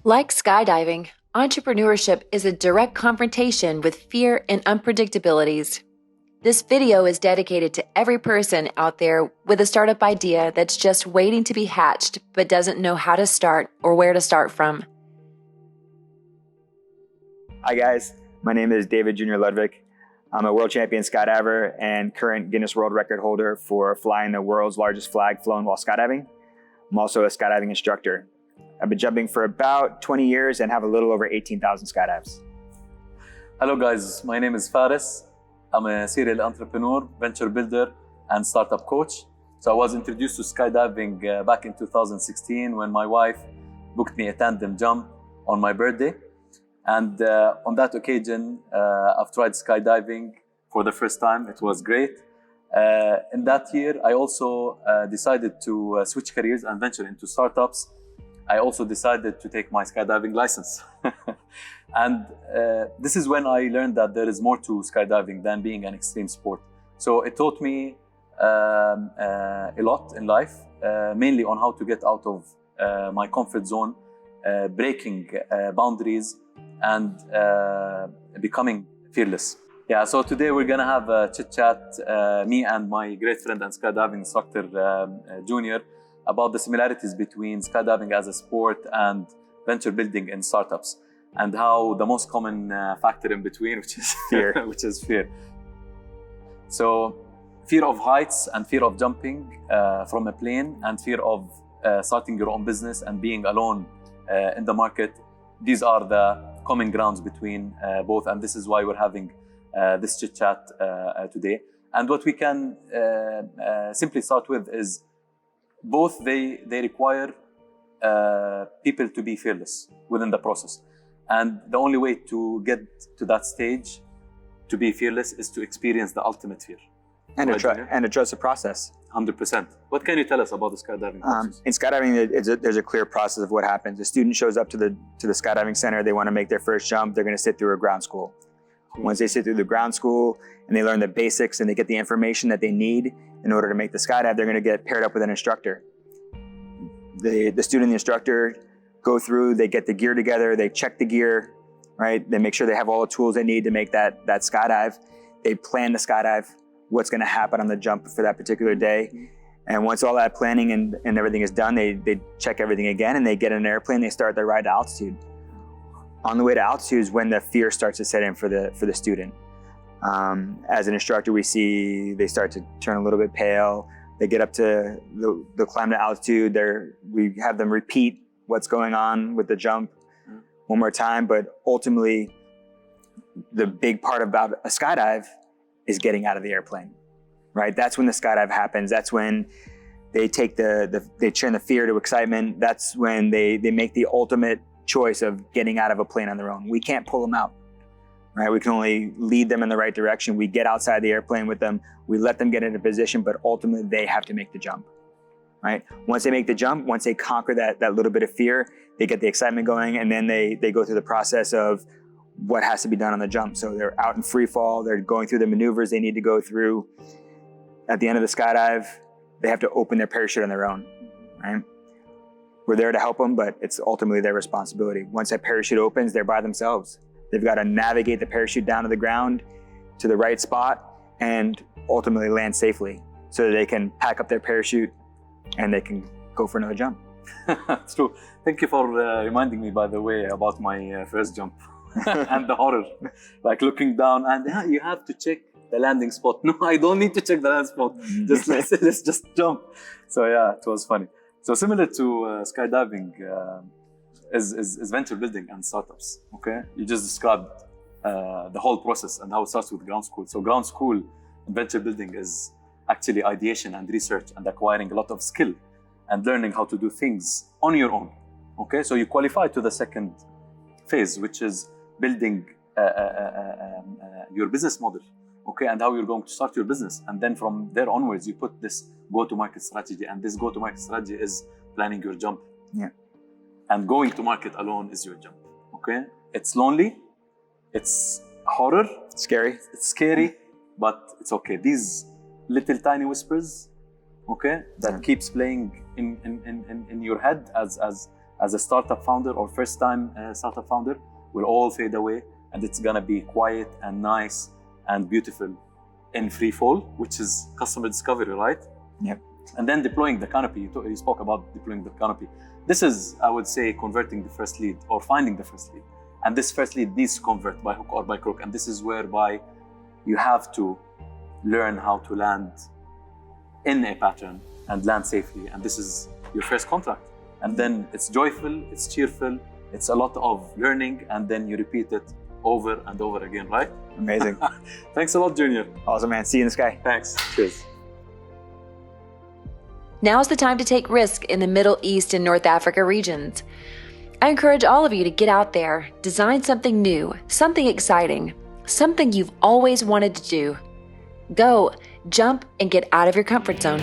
Like skydiving, entrepreneurship is a direct confrontation with fear and unpredictabilities. This video is dedicated to every person out there with a startup idea that's just waiting to be hatched but doesn't know how to start or where to start from. Hi guys, my name is David Jr. Ludvik. I'm a world champion skydiver and current Guinness World Record holder for flying the world's largest flag flown while skydiving. I'm also a skydiving instructor. I've been jumping for about 20 years and have a little over 18,000 skydives. Hello guys, my name is Faris. I'm a serial entrepreneur, venture builder, and startup coach. So I was introduced to skydiving back in 2016 when my wife booked me a tandem jump on my birthday. And on that occasion, I've tried skydiving for the first time. It was great. In that year, I also decided to switch careers and venture into startups. I also decided to take my skydiving license. And this is when I learned that there is more to skydiving than being an extreme sport. So it taught me a lot in life, mainly on how to get out of my comfort zone, breaking boundaries, and becoming fearless. Yeah, so today we're gonna have a chit chat, me and my great friend and skydiving instructor, Junior, about the similarities between skydiving as a sport and venture building in startups, and how the most common factor in between, which is fear, So, fear of heights and fear of jumping from a plane, and fear of starting your own business and being alone in the market. These are the common grounds between both, and this is why we're having this chit chat today. And what we can simply start with is both they require people to be fearless within the process. And the only way to get to that stage, to be fearless, is to experience the ultimate fear. And to trust the process. 100%. What can you tell us about the skydiving process? In skydiving, there's a clear process of what happens. A student shows up to the skydiving center. They want to make their first jump. They're going to sit through a ground school. Once they sit through the ground school and they learn the basics and they get the information that they need in order to make the skydive, they're going to get paired up with an instructor. The student and the instructor go through, they get the gear together, they check the gear, right? They make sure they have all the tools they need to make that skydive. They plan the skydive, what's going to happen on the jump for that particular day. And once all that planning and everything is done, they check everything again and they get in an airplane, they start their ride to altitude. On the way to altitude is when the fear starts to set in for the student. As an instructor, we see they start to turn a little bit pale. They get up to the climb to altitude. We have them repeat what's going on with the jump one more time. But ultimately, the big part about a skydive is getting out of the airplane, right? That's when the skydive happens. That's when they take they turn the fear to excitement. That's when they make the ultimate choice of getting out of a plane on their own. We can't pull them out, right? We can only lead them in the right direction. We get outside the airplane with them. We let them get into position, but ultimately they have to make the jump, right? Once they make the jump, once they conquer that little bit of fear, they get the excitement going, and then they go through the process of what has to be done on the jump. So they're out in free fall. They're going through the maneuvers they need to go through. At the end of the skydive, they have to open their parachute on their own, right? We're there to help them, but it's ultimately their responsibility. Once that parachute opens, they're by themselves. They've got to navigate the parachute down to the ground to the right spot and ultimately land safely so that they can pack up their parachute and they can go for another jump. It's true. Thank you for reminding me, by the way, about my first jump and the horror. Like looking down and you have to check the landing spot. No, I don't need to check the landing spot. Just let's just jump. So yeah, it was funny. So similar to skydiving is venture building and startups, okay? You just described the whole process and how it starts with ground school. So ground school in venture building is actually ideation and research and acquiring a lot of skill and learning how to do things on your own, okay? So you qualify to the second phase, which is building your business model, okay? And how you're going to start your business. And then from there onwards, you put this go-to-market strategy, and this go-to-market strategy is planning your jump. Yeah. And going to market alone is your jump, okay? It's lonely, it's horror, It's scary, but it's okay. These little tiny whispers, okay, that keeps playing in your head as as a startup founder or first time startup founder will all fade away, and it's gonna be quiet and nice and beautiful in free fall, which is customer discovery, right? Yep. And then deploying the canopy. You spoke about deploying the canopy. This is, I would say, converting the first lead or finding the first lead. And this first lead needs to convert by hook or by crook. And this is whereby you have to learn how to land in a pattern and land safely. And this is your first contract. And then it's joyful, it's cheerful, it's a lot of learning, and then you repeat it over and over again, right? Amazing. Thanks a lot, Junior. Awesome, man. See you in the sky. Thanks. Cheers. Now's the time to take risk in the Middle East and North Africa regions. I encourage all of you to get out there, design something new, something exciting, something you've always wanted to do. Go, jump, and get out of your comfort zone.